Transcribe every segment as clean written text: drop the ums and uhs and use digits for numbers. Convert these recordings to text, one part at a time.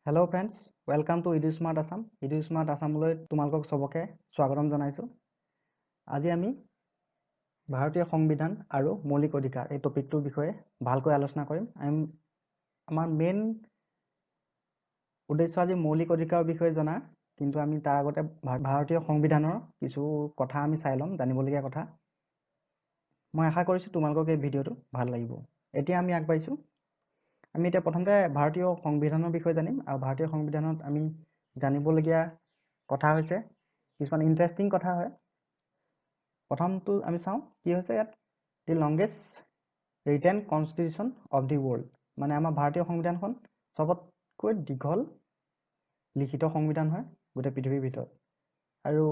Hello' friends, welcome to Edusmart Assam. Edusmart আছামলৈ তোমালোকক চবকে স্বাগতম জনাইছোঁ। আজি আমি ভাৰতীয় সংবিধান আৰু মৌলিক অধিকাৰ এই টপিকটোৰ বিষয়ে ভালকৈ আলোচনা কৰিম। আমাৰ মেইন উদ্দেশ্য আজি মৌলিক অধিকাৰৰ বিষয়ে জনা, কিন্তু আমি তাৰ আগতে ভাৰতীয় সংবিধানৰ কিছু কথা আমি চাই ল'ম, জানিবলগীয়া কথা। মই আশা কৰিছোঁ তোমালোকক এই ভিডিঅ'টো ভাল লাগিব। এতিয়া আমি আগবাঢ়িছোঁ। আমি এতিয়া প্ৰথমতে ভাৰতীয় সংবিধানৰ বিষয়ে জানিম, আৰু ভাৰতীয় সংবিধানত আমি জানিবলগীয়া কথা হৈছে কিছুমান ইণ্টাৰেষ্টিং কথা হয়। প্ৰথমটো আমি চাওঁ কি হৈছে ইয়াত, the longest written constitution of the world, মানে আমাৰ ভাৰতীয় সংবিধানখন চবতকৈ দীঘল লিখিত সংবিধান হয় গোটেই পৃথিৱীৰ ভিতৰত। আৰু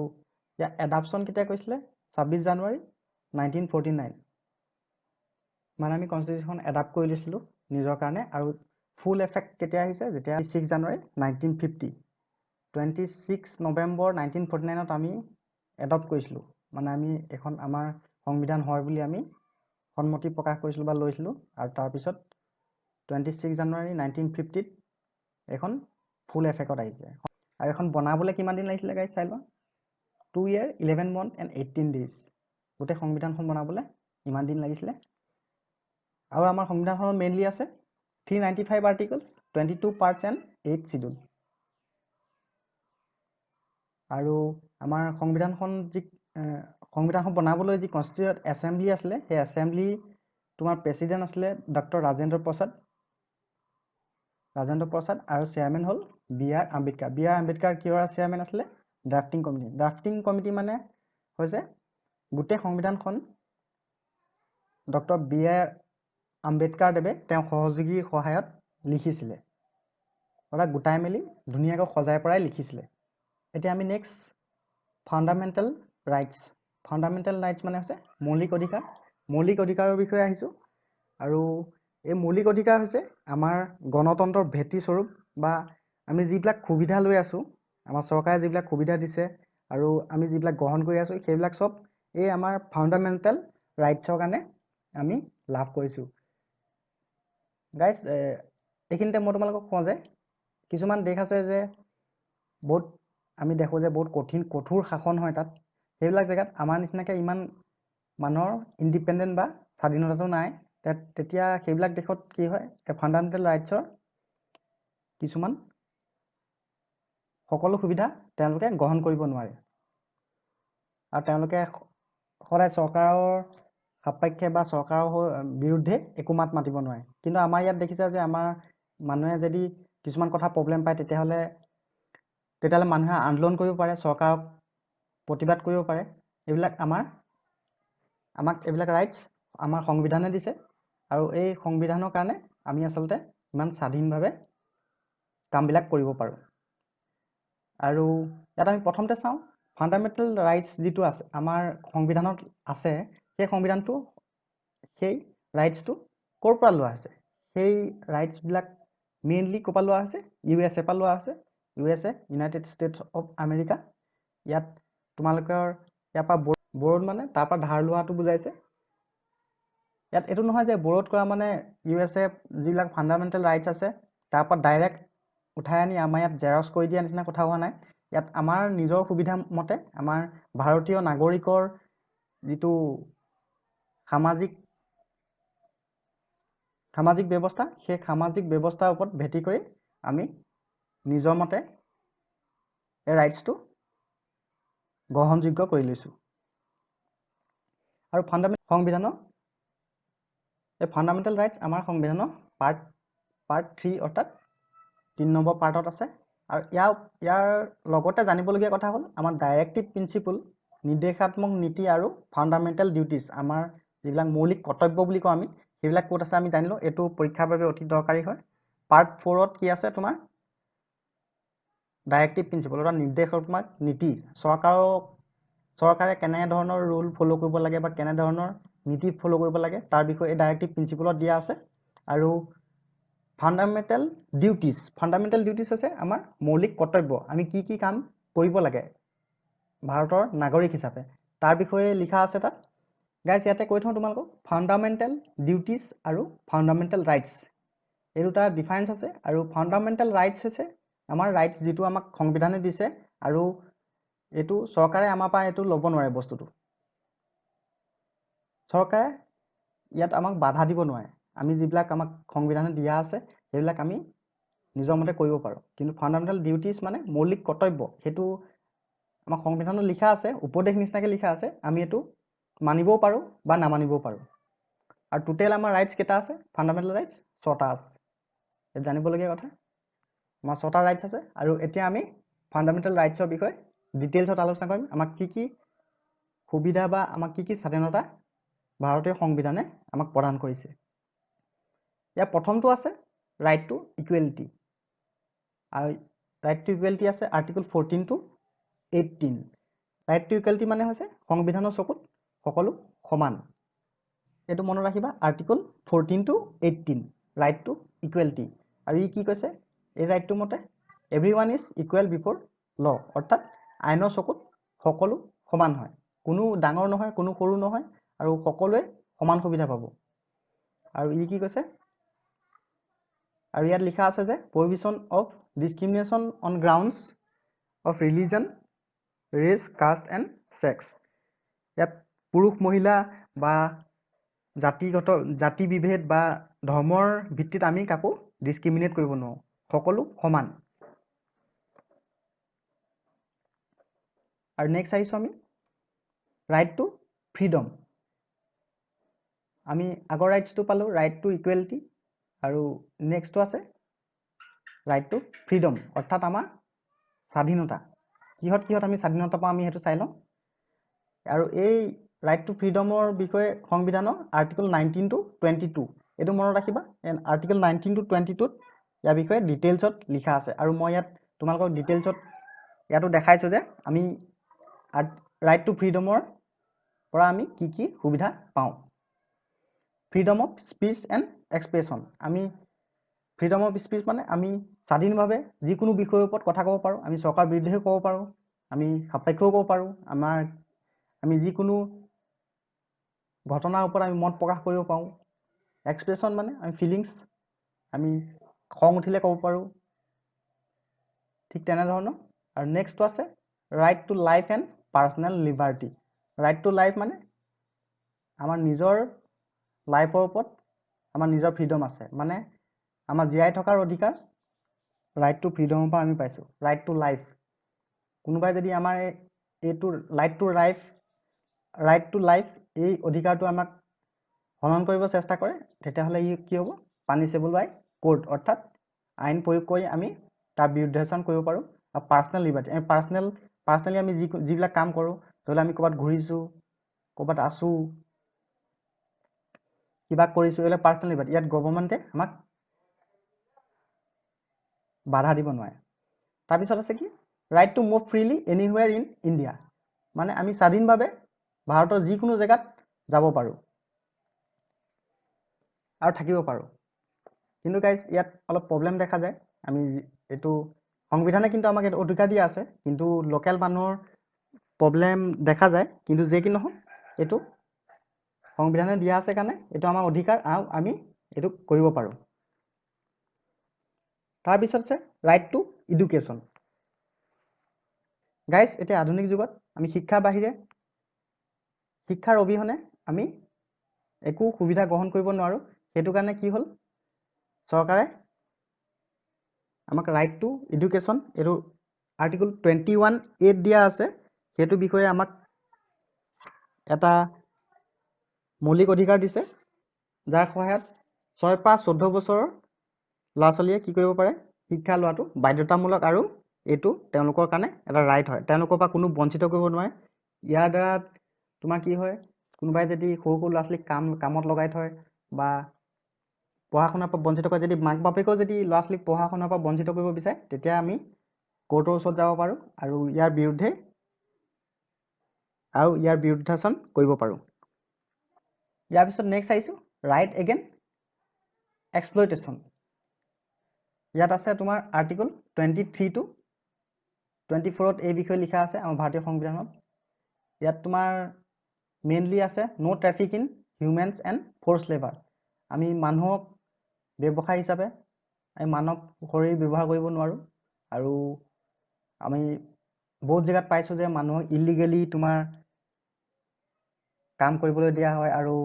ইয়াৰ এডাপশ্যন কেতিয়া কৰিছিলে? 26 জানুৱাৰী 1949, মানে আমি কনষ্টিটিউশ্যন এডাপ্ট কৰি লৈছিলোঁ নিজৰ কাৰণে। আৰু ফুল এফেক্ট কেতিয়া আহিছে? যেতিয়া 6 জানুৱাৰী 1950, 26 নৱেম্বৰ 1949ত আমি এডপ্ট কৰিছিলোঁ, মানে আমি এখন আমাৰ সংবিধান হয় বুলি আমি সন্মতি প্ৰকাশ কৰিছিলোঁ বা লৈছিলোঁ। আৰু তাৰপিছত 26 জানুৱাৰী 1950ত এখন ফুল এফেক্টত আহিছে। আৰু এখন বনাবলৈ কিমান দিন লাগিছিলে গাইজ চাই লোৱা, 2 year 11 month and 18 days। গোটেই সংবিধানখন বনাবলৈ ইমান দিন লাগিছিলে। আৰু আমাৰ সংবিধানখনত মেইনলি আছে 395 আৰ্টিকলছ, 22 পাৰ্টছ এণ্ড 8 শিডিউল। আৰু আমাৰ সংবিধানখন বনাবলৈ যি কনষ্টিটিউট এছেম্বলি আছিলে, সেই এছেম্বলি তোমাৰ প্ৰেচিডেণ্ট আছিলে ডক্টৰ ৰাজেন্দ্ৰ প্ৰসাদ, আৰু চেয়াৰমেন হ'ল বি.আৰ. আম্বেদকাৰ। বি.আৰ. আম্বেদকাৰ কিহৰ চেয়াৰমেন আছিলে? Drafting committee. ড্ৰাফটিং কমিটি মানে হৈছে গোটেই সংবিধানখন ডক্টৰ বি.আৰ. আম্বেদকাৰ দেৱে তেওঁ সহযোগীৰ সহায়ত লিখিছিলে, অৰ্থাৎ গোটাই মেলি ধুনীয়াকৈ সজাই পৰাই লিখিছিলে। এতিয়া আমি next fundamental rights. Fundamental rights মানে হৈছে মৌলিক অধিকাৰ। মৌলিক অধিকাৰৰ বিষয়ে আহিছোঁ। আৰু এই মৌলিক অধিকাৰ হৈছে আমাৰ গণতন্ত্ৰৰ ভেটি স্বৰূপ, বা আমি যিবিলাক সুবিধা লৈ আছোঁ, আমাৰ চৰকাৰে যিবিলাক সুবিধা দিছে আৰু আমি যিবিলাক গ্ৰহণ কৰি আছোঁ, সেইবিলাক চব এই আমাৰ ফাণ্ডামেণ্টেল ৰাইটছৰ কাৰণে আমি লাভ কৰিছোঁ। গাইজ, এইখিনিতে মই তোমালোকক কওঁ যে কিছুমান দেশ আছে যে বহুত আমি দেখোঁ যে বহুত কঠোৰ শাসন হয় তাত। সেইবিলাক জেগাত আমাৰ নিচিনাকৈ ইমান মানুহৰ ইণ্ডিপেণ্ডেণ্ট বা স্বাধীনতাটো নাই। তেতিয়া সেইবিলাক দেশত কি হয়, ফাণ্ডামেণ্টেল ৰাইটছৰ কিছুমান সকলো সুবিধা তেওঁলোকে গ্ৰহণ কৰিব নোৱাৰে, আৰু তেওঁলোকে সদায় চৰকাৰৰ সাপেক্ষে বা চৰকাৰৰ বিৰুদ্ধে একো মাত মাতিব নোৱাৰে। কিন্তু আমাৰ ইয়াত দেখিছা যে আমাৰ মানুহে যদি কিছুমান কথা প্ৰব্লেম পায়, তেতিয়াহ'লে মানুহে আন্দোলন কৰিব পাৰে, চৰকাৰক প্ৰতিবাদ কৰিব পাৰে। আমাক এইবিলাক ৰাইটছ আমাৰ সংবিধানে দিছে, আৰু এই সংবিধানৰ কাৰণে আমি আচলতে ইমান স্বাধীনভাৱে কামবিলাক কৰিব পাৰোঁ। আৰু ইয়াত আমি প্ৰথমতে চাওঁ ফাণ্ডামেণ্টেল ৰাইটছ যিটো আছে আমাৰ সংবিধানত আছে, সেই ৰাইটছটো ক'ৰ পৰা লোৱা হৈছে? সেই ৰাইটছবিলাক মেইনলি ক'ৰ পৰা লোৱা হৈছে? USA পৰা লোৱা হৈছে। USA, United states of America. ইয়াত তোমালোকৰ ইয়াৰ পৰা বৰোড মানে তাৰ পৰা ধাৰ লোৱাটো বুজাইছে। ইয়াত এইটো নহয় যে বৰোড কৰা মানে USA যিবিলাক ফাণ্ডামেণ্টেল ৰাইটছ আছে তাৰ পৰা ডাইৰেক্ট উঠাই আনি আমাৰ ইয়াত জেৰক্স কৰি দিয়া নিচিনা কথা হোৱা নাই। ইয়াত আমাৰ নিজৰ সুবিধা মতে আমাৰ ভাৰতীয় নাগৰিকৰ যিটো সামাজিক ব্যৱস্থা, সেই সামাজিক ব্যৱস্থাৰ ওপৰত ভিত্তি কৰি আমি নিজৰ মতে এই ৰাইটছটো গ্ৰহণযোগ্য কৰি লৈছোঁ। আৰু সংবিধানৰ এই ফাণ্ডামেণ্টেল ৰাইটছ আমাৰ সংবিধানৰ পাৰ্ট 3 অৰ্থাৎ 3 নম্বৰ পাৰ্টত আছে। আৰু ইয়াৰ লগতে জানিবলগীয়া কথা হ'ল আমাৰ ডাইৰেক্টিভ প্ৰিন্সিপল, নিৰ্দেশাত্মক নীতি আৰু ফাণ্ডামেণ্টেল ডিউটিছ, আমাৰ যিবিলাক মৌলিক কৰ্তব্য বুলি কওঁ আমি, সেইবিলাক ক'ত আছে আমি জানিলোঁ। এইটো পৰীক্ষাৰ বাবে অতি দৰকাৰী হয়। পাৰ্ট 4ত কি আছে তোমাৰ? ডাইৰেক্টিভ প্ৰিন্সিপল অৰ্থাৎ নিৰ্দেশাত্মক নীতি, চৰকাৰে কেনেধৰণৰ ৰুল ফ'ল' কৰিব লাগে বা কেনেধৰণৰ নীতি ফ'ল' কৰিব লাগে তাৰ বিষয়ে এই ডাইৰেক্টিভ প্ৰিন্সিপলত দিয়া আছে। আৰু ফাণ্ডামেণ্টেল ডিউটিছ হৈছে আমাৰ মৌলিক কৰ্তব্য, আমি কি কি কাম কৰিব লাগে ভাৰতৰ নাগৰিক হিচাপে, তাৰ বিষয়ে লিখা আছে তাত। গাইজ, ইয়াতে কৈ থওঁ তোমালোকক, ফাণ্ডামেণ্টেল ডিউটিছ আৰু ফাণ্ডামেণ্টেল ৰাইটছ এই দুটা ডিফাৰেঞ্চ আছে। আৰু ফাণ্ডামেণ্টেল ৰাইটছ হৈছে আমাৰ ৰাইটছ যিটো আমাক সংবিধানে দিছে আৰু এইটো চৰকাৰে আমাৰ পৰা এইটো ল'ব নোৱাৰে বস্তুটো। চৰকাৰে ইয়াত আমাক বাধা দিব নোৱাৰে। আমি যিবিলাক আমাক সংবিধানে দিয়া আছে সেইবিলাক আমি নিজৰ মতে কৰিব পাৰোঁ। কিন্তু ফাণ্ডামেণ্টেল ডিউটিজ মানে মৌলিক কৰ্তব্য, সেইটো আমাক সংবিধানত লিখা আছে, উপদেশ নিচিনাকৈ লিখা আছে। আমি এইটো মানিবও পাৰোঁ বা নামানিবও পাৰোঁ। আৰু টোটেল আমাৰ ৰাইটছ কেইটা আছে? ফাণ্ডামেণ্টেল ৰাইটছ 6টা আছে। এইটো জানিবলগীয়া কথা। আমাৰ 6টা ৰাইটছ আছে। আৰু এতিয়া আমি ফাণ্ডামেণ্টেল ৰাইটছৰ বিষয়ে ডিটেইলছত আলোচনা কৰিম। আমাক কি কি সুবিধা বা আমাক কি কি স্বাধীনতা ভাৰতীয় সংবিধানে আমাক প্ৰদান কৰিছে। ইয়াৰ প্ৰথমটো আছে ৰাইট টু ইকুৱেলিটি। আৰু ৰাইট টু ইকুৱেলিটি আছে article 14 to 18। Right to equality মানে হৈছে সংবিধানৰ চকুত সকলো সমান। এইটো মনত ৰাখিবা, article 14 to 18 right to equality. আৰু ই কি কৈছে? এই ৰাইটটো মতে এভৰিৱান ইজ ইকুৱেল বিফৰ ল, অৰ্থাৎ আইনৰ চকুত সকলো সমান হয়। কোনো ডাঙৰ নহয়, কোনো সৰু নহয়, আৰু সকলোৱে সমান সুবিধা পাব। আৰু ই কি কৈছে? আৰু ইয়াত লিখা আছে যে prohibition of discrimination on grounds of religion, race, caste and sex. ইয়াত পুৰুষ মহিলা বা জাতি বিভেদ বা ধৰ্মৰ ভিত্তিত আমি কাকো ডিছক্ৰিমিনেট কৰিব নোৱাৰোঁ, সকলো সমান। আৰু নেক্সট আহিছোঁ আমি ৰাইট টু ফ্ৰীডম। আমি আগৰ ৰাইটছটো পালোঁ ৰাইট টু ইকুৱেলিটি, আৰু নেক্সটটো আছে ৰাইট টু ফ্ৰীডম, অৰ্থাৎ আমাৰ স্বাধীনতা। কিহত কিহত আমি স্বাধীনতা পাওঁ আমি সেইটো চাই লওঁ। আৰু এই ৰাইট টু ফ্ৰীডমৰ বিষয়ে সংবিধানৰ আৰ্টিকল 19 to 22 এইটো মনত ৰাখিবা। আৰ্টিকল 19 to 22ত ইয়াৰ বিষয়ে ডিটেইলছত লিখা আছে। আৰু মই ইয়াত তোমালোকক ডিটেইলছত ইয়াতো দেখাইছোঁ যে আমি ৰাইট টু ফ্ৰীডমৰ পৰা আমি কি কি সুবিধা পাওঁ। Freedom of speech and expression. আমি ফ্ৰীডম অফ স্পীচ মানে আমি স্বাধীনভাৱে যিকোনো বিষয়ৰ ওপৰত কথা ক'ব পাৰোঁ। আমি চৰকাৰ বিৰুদ্ধেও ক'ব পাৰোঁ, আমি সাপেক্ষেও ক'ব পাৰোঁ। আমি যিকোনো ঘটনাৰ ওপৰত আমি মত প্ৰকাশ কৰিব পাৰোঁ। এক্সপ্ৰেছন মানে আমি ফিলিংছ, আমি খং উঠিলে ক'ব পাৰোঁ, ঠিক তেনেধৰণৰ। আৰু নেক্সটটো আছে right to life and personal liberty. Right to life মানে আমাৰ নিজৰ লাইফৰ ওপৰত আমাৰ নিজৰ ফ্ৰীডম আছে, মানে আমাৰ জীয়াই থকাৰ অধিকাৰ ৰাইট টু ফ্ৰীডমৰ পৰা আমি পাইছোঁ। ৰাইট টু লাইফ, কোনোবাই যদি আমাৰ এইটো ৰাইট টু লাইফ এই অধিকাৰটো আমাক হনন কৰিব চেষ্টা কৰে, তেতিয়াহ'লে ই কি হ'ব? পানিছেবল বাই কোৰ্ট, অৰ্থাৎ আইন প্ৰয়োগ কৰি আমি তাৰ বিৰুদ্ধাচৰণ কৰিব পাৰোঁ। আৰু পাৰ্চনেল লিবাৰ্টি, আমি পাৰ্চনেলি আমি যিবিলাক কাম কৰোঁ, ধৰি লওক আমি ক'ৰবাত ঘূৰিছোঁ, ক'ৰবাত আছোঁ, কিবা কৰিছোঁ, এইবিলাক পাৰ্চনেল লিবাৰ্টি। ইয়াত গভৰ্ণমেণ্টে আমাক বাধা দিব নোৱাৰে। তাৰপিছত আছে কি? Right to move freely anywhere in India. মানে আমি স্বাধীনভাৱে ভাৰতৰ যিকোনো জেগাত যাব পাৰোঁ আৰু থাকিব পাৰোঁ। কিন্তু গাইজ ইয়াত অলপ প্ৰব্লেম দেখা যায়। আমি এইটো সংবিধানে কিন্তু আমাক এইটো অধিকাৰ দিয়া আছে, কিন্তু লোকেল মানুহৰ প্ৰব্লেম দেখা যায়। কিন্তু যে কি নহওক, এইটো সংবিধানে দিয়া আছে কাৰণে এইটো আমাৰ অধিকাৰ, আৰু আমি এইটো কৰিব পাৰোঁ। তাৰপিছত আছে ৰাইট টু এডুকেশ্যন। গাইজ এতিয়া আধুনিক যুগত আমি শিক্ষাৰ বাহিৰে, শিক্ষাৰ অবিহনে আমি একো সুবিধা গ্ৰহণ কৰিব নোৱাৰোঁ। সেইটো কাৰণে কি হ'ল, চৰকাৰে আমাক ৰাইট টু এডুকেশ্যন, এইটো আৰ্টিকল 21A দিয়া আছে। সেইটো বিষয়ে আমাক এটা মৌলিক অধিকাৰ দিছে, যাৰ সহায়ত 6 পৰা 14 বছৰৰ ল'ৰা ছোৱালীয়ে কি কৰিব পাৰে? শিক্ষা লোৱাটো বাধ্যতামূলক, আৰু এইটো তেওঁলোকৰ কাৰণে এটা ৰাইট হয়। তেওঁলোকৰ পৰা কোনো বঞ্চিত কৰিব নোৱাৰে। ইয়াৰ দ্বাৰা তোমাৰ কি হয়, কোনোবাই যদি সৰু সৰু ল'ৰা ছোৱালীক কামত লগাই থয় বা পঢ়া শুনাৰ পৰা বঞ্চিত কৰে, যদি মাক বাপেকেও যদি ল'ৰা ছোৱালীক পঢ়া শুনাৰ পৰা বঞ্চিত কৰিব বিচাৰে, তেতিয়া আমি কোৰ্টৰ ওচৰত যাব পাৰোঁ আৰু ইয়াৰ বিৰুদ্ধাচৰণ কৰিব পাৰোঁ। ইয়াৰ পিছত নেক্সট আহিছোঁ ৰাইট এগেইনষ্ট এক্সপ্লইটেশ্যন। ইয়াত আছে তোমাৰ আৰ্টিকল 23 to 24ত এই বিষয়ে লিখা আছে আমাৰ ভাৰতীয় সংবিধানত। ইয়াত তোমাৰ মেইনলি আছে no traffic in humans and force labour. আমি মানুহক ব্যৱসায় হিচাপে আমি মানৱ শৰীৰ ব্যৱহাৰ কৰিব নোৱাৰোঁ, আৰু আমি বহুত জেগাত পাইছোঁ যে মানুহক ইলিগেলি তোমাৰ কাম কৰিবলৈ দিয়া হয় আৰু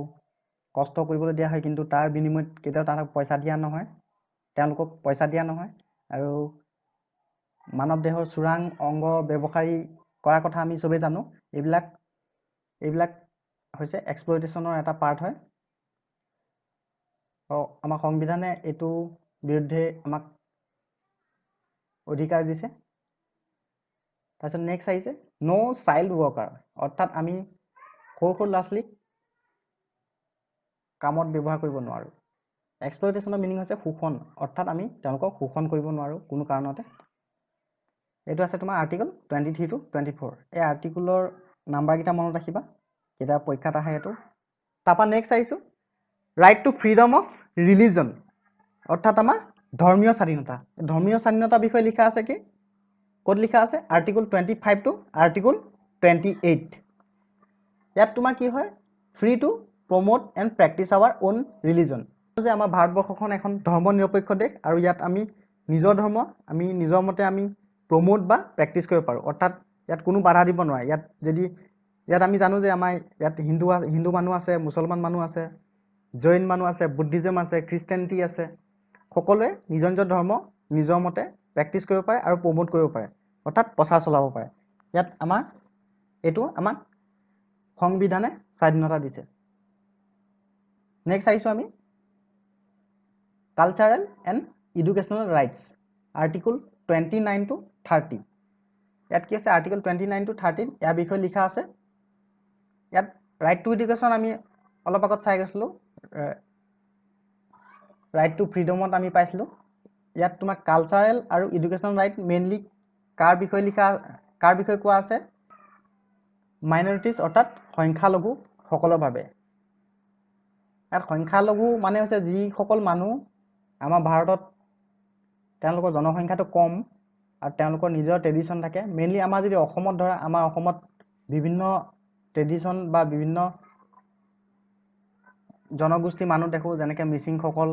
কষ্ট কৰিবলৈ দিয়া হয়, কিন্তু তাৰ বিনিময়ত কেতিয়াও তাহাঁতক পইচা দিয়া নহয়, তেওঁলোকক পইচা দিয়া নহয়। আৰু মানৱ দেহৰ চোৰাং অংগ ব্যৱসায়ী কৰাৰ কথা আমি চবেই জানো। এইবিলাক হৈছে এক্সপ্লইটেশ্যনৰ এটা পাৰ্ট হয়। আমাৰ সংবিধানে এইটো বিৰুদ্ধে আমাক অধিকাৰ দিছে। তাৰপিছত নেক্সট আহিছে ন' চাইল্ড ৱৰ্কাৰ, অৰ্থাৎ আমি সৰু সৰু ল'ৰা ছোৱালীক কামত ব্যৱহাৰ কৰিব নোৱাৰোঁ। এক্সপ্লইটেশ্যনৰ মিনিং হৈছে শোষণ, অৰ্থাৎ আমি তেওঁলোকক শোষণ কৰিব নোৱাৰোঁ কোনো কাৰণতে। এইটো আছে তোমাৰ আৰ্টিকল 23 to 24। এই আৰ্টিকুলৰ নাম্বাৰকেইটা মনত ৰাখিবা, কেতিয়াবা পৰীক্ষাত আহে এইটো। তাৰপৰা নেক্সট আহিছোঁ right to freedom of religion, অৰ্থাৎ আমাৰ ধৰ্মীয় স্বাধীনতা। ধৰ্মীয় স্বাধীনতাৰ বিষয়ে লিখা আছে কি? ক'ত লিখা আছে? Article 25 to article 28। ইয়াত তোমাৰ কি হয়? Free to promote and practise our own religion. যে আমাৰ ভাৰতবৰ্ষখন এখন ধৰ্ম নিৰপেক্ষ দেশ, আৰু ইয়াত আমি নিজৰ ধৰ্ম আমি নিজৰ মতে আমি প্ৰমোট বা প্ৰেক্টিচ কৰিব পাৰোঁ, অৰ্থাৎ ইয়াত কোনো বাধা দিব নোৱাৰে। ইয়াত আমি জানো যে আমাৰ ইয়াত হিন্দু মানুহ আছে, মুছলমান মানুহ আছে, জৈন মানুহ আছে, বুদ্ধিজম আছে, খ্ৰীষ্টানিটি আছে। সকলোৱে নিজৰ নিজৰ ধৰ্ম নিজৰ মতে প্ৰেক্টিচ কৰিব পাৰে আৰু প্ৰমোট কৰিব পাৰে, অৰ্থাৎ প্ৰচাৰ চলাব পাৰে। ইয়াত এইটো আমাক সংবিধানে স্বাধীনতা দিছে। নেক্সট আহিছোঁ আমি cultural and educational rights, article 29 to 30। ইয়াত কি আছে? আৰ্টিকল 29 to 30 ইয়াৰ বিষয়ে লিখা আছে। ইয়াত ৰাইট টু এডুকেশ্যন আমি অলপ আগত চাই গৈছিলোঁ, ৰাইট টু ফ্ৰীডমত আমি পাইছিলোঁ। ইয়াত তোমাৰ কালচাৰেল আৰু এডুকেশ্যনেল ৰাইট মেইনলি কাৰ বিষয়ে কোৱা আছে? মাইনৰিটিজ, অৰ্থাৎ সংখ্যালঘুসকলৰ বাবে। ইয়াত সংখ্যালঘু মানে হৈছে যিসকল মানুহ আমাৰ ভাৰতত তেওঁলোকৰ জনসংখ্যাটো কম আৰু তেওঁলোকৰ নিজৰ ট্ৰেডিশ্যন থাকে। মেইনলি আমাৰ যদি অসমত ধৰা, আমাৰ অসমত বিভিন্ন ট্ৰেডিশ্যন বা বিভিন্ন জনগোষ্ঠীৰ মানুহ দেখোঁ, যেনেকৈ মিচিংসকল,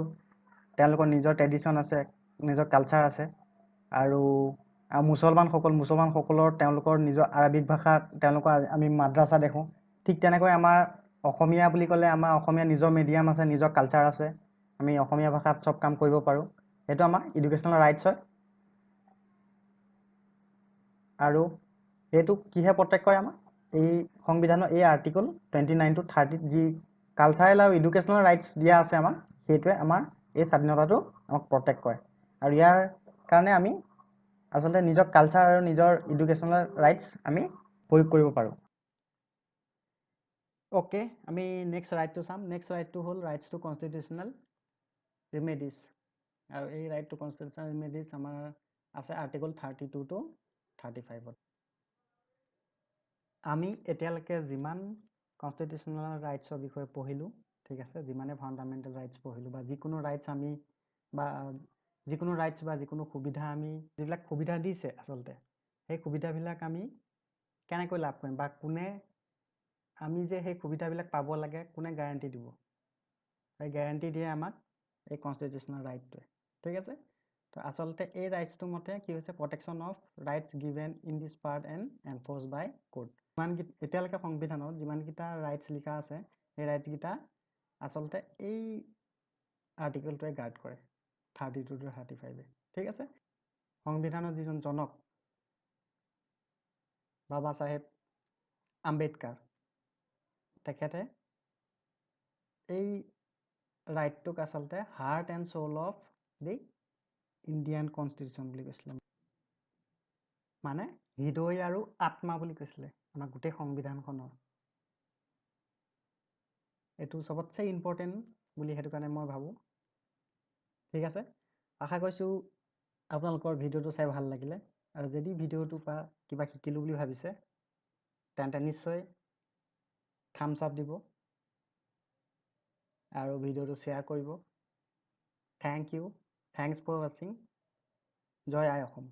তেওঁলোকৰ নিজৰ ট্ৰেডিশ্যন আছে, নিজৰ কালচাৰ আছে। আৰু মুছলমানসকলৰ তেওঁলোকৰ নিজৰ আৰবিক ভাষা, তেওঁলোকৰ আমি মাদ্ৰাছা দেখোঁ। ঠিক তেনেকৈ আমাৰ অসমীয়া বুলি ক'লে আমাৰ অসমীয়া নিজৰ মিডিয়াম আছে, নিজৰ কালচাৰ আছে, আমি অসমীয়া ভাষাত চব কাম কৰিব পাৰোঁ। সেইটো আমাৰ এডুকেশ্যনেল ৰাইটছ হয়। আৰু এইটো কিহে প্ৰটেক্ট কৰে? আমাৰ এই সংবিধানৰ এই আৰ্টিকল 29 to 30 যি কালচাৰেল আৰু এডুকেশ্যনেল ৰাইটছ দিয়া আছে আমাক, সেইটোৱে আমাৰ এই স্বাধীনতাটো আমাক প্ৰটেক্ট কৰে। আৰু ইয়াৰ কাৰণে আমি আচলতে নিজৰ কালচাৰ আৰু নিজৰ এডুকেশ্যনেল ৰাইটছ আমি প্ৰয়োগ কৰিব পাৰোঁ। অ'কে, আমি নেক্সট ৰাইটটো চাম। নেক্সট ৰাইটটো হ'ল ৰাইটছ টু কনষ্টিটিউশ্যনেল ৰিমেডিজ। আৰু এই ৰাইট টু কনষ্টিটিউশ্যনেল ৰিমেডিজ আমাৰ আছে আৰ্টিকল 32 to 35ত। আমি এতিয়ালৈকে যিমান কনষ্টিটিউশ্যনেল ৰাইটছৰ বিষয়ে পঢ়িলোঁ, ঠিক আছে, যিমানে ফাণ্ডামেণ্টেল ৰাইটছ পঢ়িলোঁ বা যিকোনো ৰাইটছ বা যিকোনো সুবিধা আমি যিবিলাক সুবিধা দিছে, আচলতে সেই সুবিধাবিলাক আমি কেনেকৈ লাভ কৰিম বা আমি যে সেই সুবিধাবিলাক পাব লাগে, কোনে গ্যাৰাণ্টি দিব? সেই গ্যাৰাণ্টি দিয়ে আমাক এই কনষ্টিটিউশ্যনেল ৰাইটটোৱে, ঠিক আছে। তো আচলতে এই ৰাইটছটো মতে কি হৈছে? Protection of rights given in this part and enforce by court. এতিয়ালৈকে সংবিধানত যিমানকেইটা ৰাইটছ লিখা আছে, সেই ৰাইটছকেইটা আচলতে এই আৰ্টিকলটোৱে গাৰ্ড কৰে, 32 to 35। ঠিক আছে। সংবিধানৰ যিজন জনক বাবা চাহেব আম্বেদকাৰ, তেখেতে এই ৰাইটটোক আচলতে heart and soul of the Indian constitution বুলি কৈছিলে। মানে হৃদয় আৰু আত্মা বুলি কৈছিলে আমাৰ গোটেই সংবিধানখনৰ। এইটো চবতছে ইম্পৰ্টেণ্ট বুলি সেইটো কাৰণে মই ভাবোঁ। ঠিক আছে, আশা কৰিছোঁ আপোনালোকৰ ভিডিঅ'টো চাই ভাল লাগিলে। আৰু যদি ভিডিঅ'টোৰ পৰা কিবা শিকিলোঁ বুলি ভাবিছে, তেন্তে নিশ্চয় থাম্বছ আপ দিব আৰু ভিডিঅ'টো শ্বেয়াৰ কৰিব। থেংক ইউ, থেংকছ ফৰ ৱাচিং। জয় আই অসম।